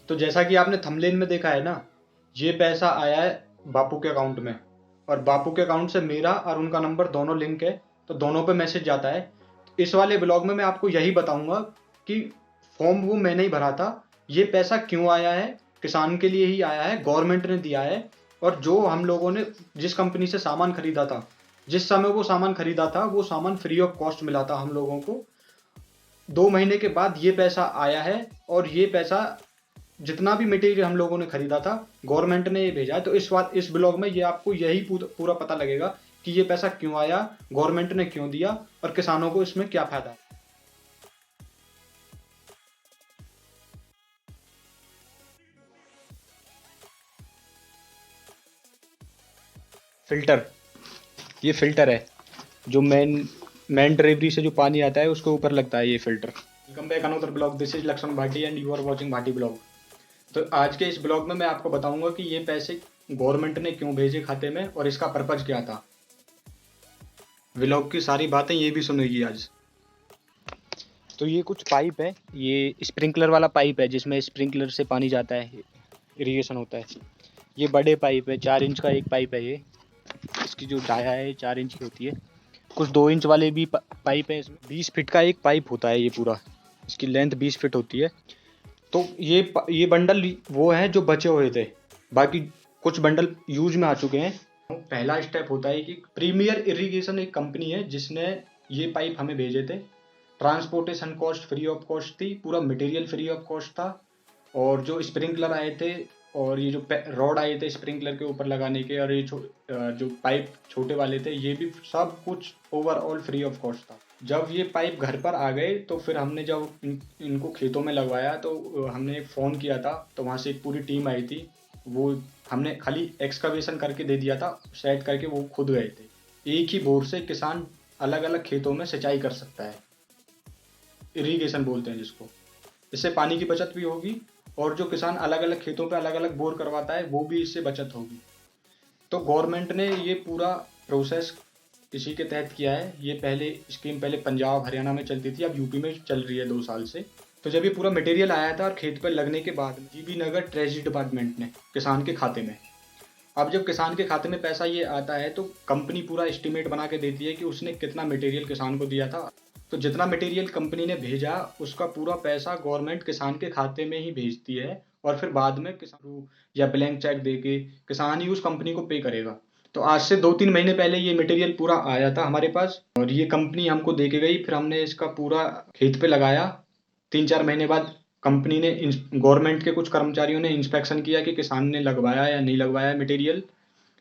तो जैसा कि आपने थंबनेल में देखा है ना, ये पैसा आया है बापू के अकाउंट में, और बापू के अकाउंट से मेरा और उनका नंबर दोनों लिंक है, तो दोनों पे मैसेज जाता है। तो इस वाले ब्लॉग में मैं आपको यही बताऊंगा कि फॉर्म वो मैंने ही भरा था, ये पैसा क्यों आया है, किसान के लिए ही आया है, गवर्नमेंट ने दिया है। और जो हम लोगों ने जिस कंपनी से सामान खरीदा था, जिस समय वो सामान खरीदा था, वो सामान फ्री ऑफ कॉस्ट मिला था हम लोगों को। 2 महीने के बाद ये पैसा आया है, और ये पैसा जितना भी मटेरियल हम लोगों ने खरीदा था, गवर्नमेंट ने ये भेजा है। तो इस ब्लॉग में ये आपको यही पूरा पता लगेगा कि ये पैसा क्यों आया, गवर्नमेंट ने क्यों दिया, और किसानों को इसमें क्या फायदा है। फिल्टर, ये फिल्टर है जो मेन डिलीवरी से जो पानी आता है उसके ऊपर लगता है ये filter. Welcome back another blog, this is Lakshman Bhati and you are watching Bhati blog. तो आज के इस ब्लॉग में मैं आपको बताऊंगा कि ये पैसे गवर्नमेंट ने क्यों भेजे खाते में और इसका पर्पज क्या था। ब्लॉग की सारी बातें ये भी सुनेगी आज। तो ये कुछ पाइप है, ये स्प्रिंकलर वाला पाइप है जिसमें स्प्रिंकलर से पानी जाता है, इरिगेशन होता है। ये बड़े पाइप है, 4 इंच का एक पाइप है ये। इसकी जो डाया है 4 इंच की होती है। कुछ 2 इंच वाले भी पाइप है। इसमें 20 फीट का एक पाइप होता है ये पूरा, इसकी लेंथ 20 फीट होती है। तो ये बंडल वो है जो बचे हुए थे, बाकी कुछ बंडल यूज में आ चुके हैं। पहला स्टेप होता है कि प्रीमियर इरिगेशन एक कंपनी है जिसने ये पाइप हमें भेजे थे। Transportation cost free of cost थी, पूरा मटेरियल फ्री ऑफ कॉस्ट था, और जो स्प्रिंकलर आए थे और ये जो रॉड आए थे स्प्रिंकलर के ऊपर लगाने के, और ये जो पाइप छोटे वाले थे, ये भी सब कुछ ओवरऑल फ्री ऑफ कॉस्ट था। जब ये पाइप घर पर आ गए तो फिर हमने जब इनको खेतों में लगवाया तो हमने एक फ़ोन किया था, तो वहाँ से एक पूरी टीम आई थी। वो हमने खाली एक्सकवेशन करके दे दिया था, सेट करके वो खुद गए थे। एक ही बोर से किसान अलग अलग खेतों में सिंचाई कर सकता है, इरिगेशन बोलते हैं जिसको। इससे पानी की बचत भी होगी, और जो किसान अलग अलग खेतों पे अलग अलग बोर करवाता है वो भी इससे बचत होगी। तो गवर्नमेंट ने ये पूरा प्रोसेस इसी के तहत किया है। ये स्कीम पहले पंजाब हरियाणा में चलती थी, अब यूपी में चल रही है 2 साल से। तो जब ये पूरा मटेरियल आया था और खेत पर लगने के बाद जीबी नगर ट्रेजरी डिपार्टमेंट ने किसान के खाते में, अब जब किसान के खाते में पैसा ये आता है तो कंपनी पूरा एस्टिमेट बना के देती है कि उसने कितना मटेरियल किसान को दिया था। तो जितना मटेरियल कंपनी ने भेजा उसका पूरा पैसा गवर्नमेंट किसान के खाते में ही भेजती है, और फिर बाद में किसान या ब्लैंक चेक दे के किसान ही उस कंपनी को पे करेगा। तो आज से 2-3 महीने पहले ये मटेरियल पूरा आया था हमारे पास, और ये कंपनी हमको दे के गई। फिर हमने इसका पूरा खेत पे लगाया। 3-4 महीने बाद कंपनी ने, गवर्नमेंट के कुछ कर्मचारियों ने इंस्पेक्शन किया कि किसान ने लगवाया या नहीं लगवाया मटेरियल।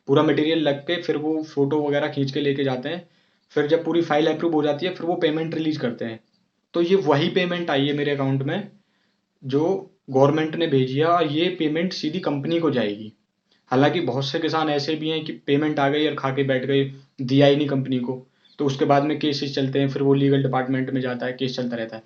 पूरा मटेरियल लग के फिर वो फोटो वगैरह खींच के लेके जाते हैं। फिर जब पूरी फाइल अप्रूव हो जाती है फिर वो पेमेंट रिलीज करते हैं। तो ये वही पेमेंट आई है मेरे अकाउंट में जो गवर्नमेंट ने भेजी है, और ये पेमेंट सीधी कंपनी को जाएगी। हालांकि बहुत से किसान ऐसे भी हैं कि पेमेंट आ गई और खा के बैठ गए, दिया ही नहीं कंपनी को। तो उसके बाद में केसेस चलते हैं, फिर वो लीगल डिपार्टमेंट में जाता है, केस चलता रहता है।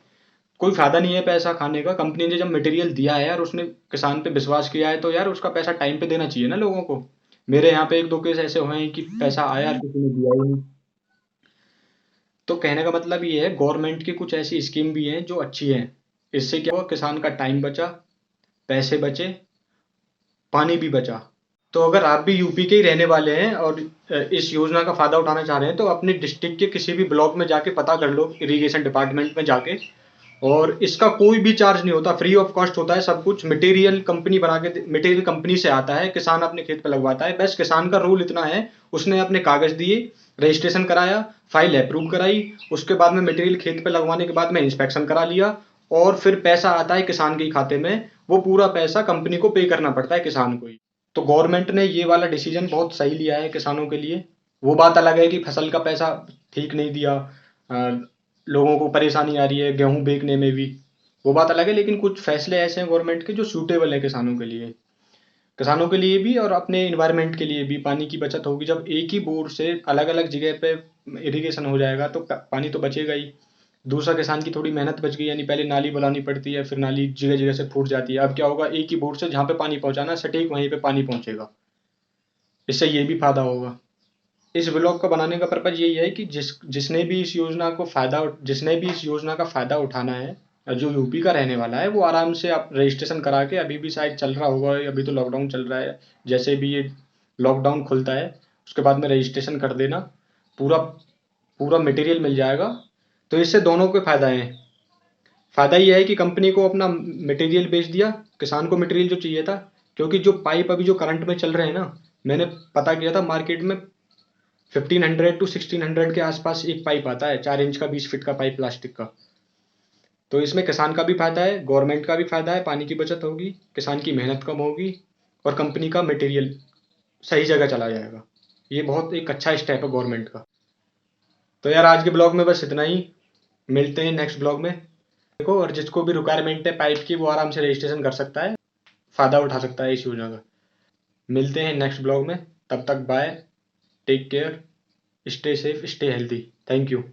कोई फायदा नहीं है पैसा खाने का। कंपनी ने जब मटेरियल दिया है और उसने किसान पे विश्वास किया है तो यार उसका पैसा टाइम पे देना चाहिए ना लोगों को। मेरे यहाँ पे 1-2 केस ऐसे हुए हैं कि पैसा आया और किसी ने दिया ही नहीं। तो कहने का मतलब ये है, गवर्नमेंट की कुछ ऐसी स्कीम भी हैं जो अच्छी हैं। इससे क्या हुआ, किसान का टाइम बचा, पैसे बचे, पानी भी बचा। तो अगर आप भी यूपी के ही रहने वाले हैं और इस योजना का फायदा उठाना चाह रहे हैं तो अपने डिस्ट्रिक्ट के किसी भी ब्लॉक में जाके पता कर लो, इरिगेशन डिपार्टमेंट में जाके। और इसका कोई भी चार्ज नहीं होता, फ्री ऑफ कॉस्ट होता है सब कुछ। मटेरियल कंपनी बना के, मटेरियल कंपनी से आता है, किसान अपने खेत पे लगवाता है। बस किसान का रोल इतना है, उसने अपने कागज दिए, रजिस्ट्रेशन कराया, फाइल अप्रूव कराई, उसके बाद में मटेरियल खेत पे लगवाने के बाद में इंस्पेक्शन करा लिया, और फिर पैसा आता है किसान के खाते में। वो पूरा पैसा कंपनी को पे करना पड़ता है किसान को ही। तो गवर्नमेंट ने ये वाला डिसीजन बहुत सही लिया है किसानों के लिए। वो बात अलग है कि फसल का पैसा ठीक नहीं दिया, लोगों को परेशानी आ रही है गेहूं बेचने में भी, वो बात अलग है। लेकिन कुछ फैसले ऐसे हैं गवर्नमेंट के जो सूटेबल है किसानों के लिए, किसानों के लिए भी और अपने इन्वायरमेंट के लिए भी। पानी की बचत होगी, जब एक ही बोर से अलग अलग जगह पे इरिगेशन हो जाएगा तो पानी तो बचेगा ही। दूसरा, किसान की थोड़ी मेहनत बच गई, यानी पहले नाली बनानी पड़ती है, फिर नाली जगह जगह से फूट जाती है। अब क्या होगा, एक ही बोर से जहाँ पे पानी पहुंचाना है सटीक वहीं पे पानी पहुंचेगा। इससे ये भी फायदा होगा। इस ब्लॉग का बनाने का पर्पज यही है कि जिसने भी इस योजना का फायदा उठाना है और जो यूपी का रहने वाला है वो आराम से आप रजिस्ट्रेशन करा के, अभी भी शायद चल रहा होगा, अभी तो लॉकडाउन चल रहा है, जैसे भी ये लॉकडाउन खुलता है उसके बाद में रजिस्ट्रेशन कर देना, पूरा पूरा मटेरियल मिल जाएगा। तो इससे दोनों के फायदा हैं। फायदा ये है कि कंपनी को अपना मटेरियल बेच दिया, किसान को मटेरियल जो चाहिए था, क्योंकि जो पाइप अभी जो करंट में चल रहे हैं ना, मैंने पता किया था मार्केट में 1500 to 1600 के आसपास एक पाइप आता है, 4 इंच का 20 फीट का पाइप प्लास्टिक का। तो इसमें किसान का भी फायदा है, गवर्नमेंट का भी फायदा है, पानी की बचत होगी, किसान की मेहनत कम होगी और कंपनी का मटेरियल सही जगह चला जाएगा। ये बहुत एक अच्छा स्टेप है गवर्नमेंट का। तो यार आज के ब्लॉग में बस इतना ही, मिलते हैं नेक्स्ट ब्लॉग में। देखो, और जिसको भी रिक्वायरमेंट है पाइप की वो आराम से रजिस्ट्रेशन कर सकता है, फ़ायदा उठा सकता है इस योजना का। मिलते हैं नेक्स्ट ब्लॉग में, तब तक bye, take care, stay safe, stay healthy, thank you.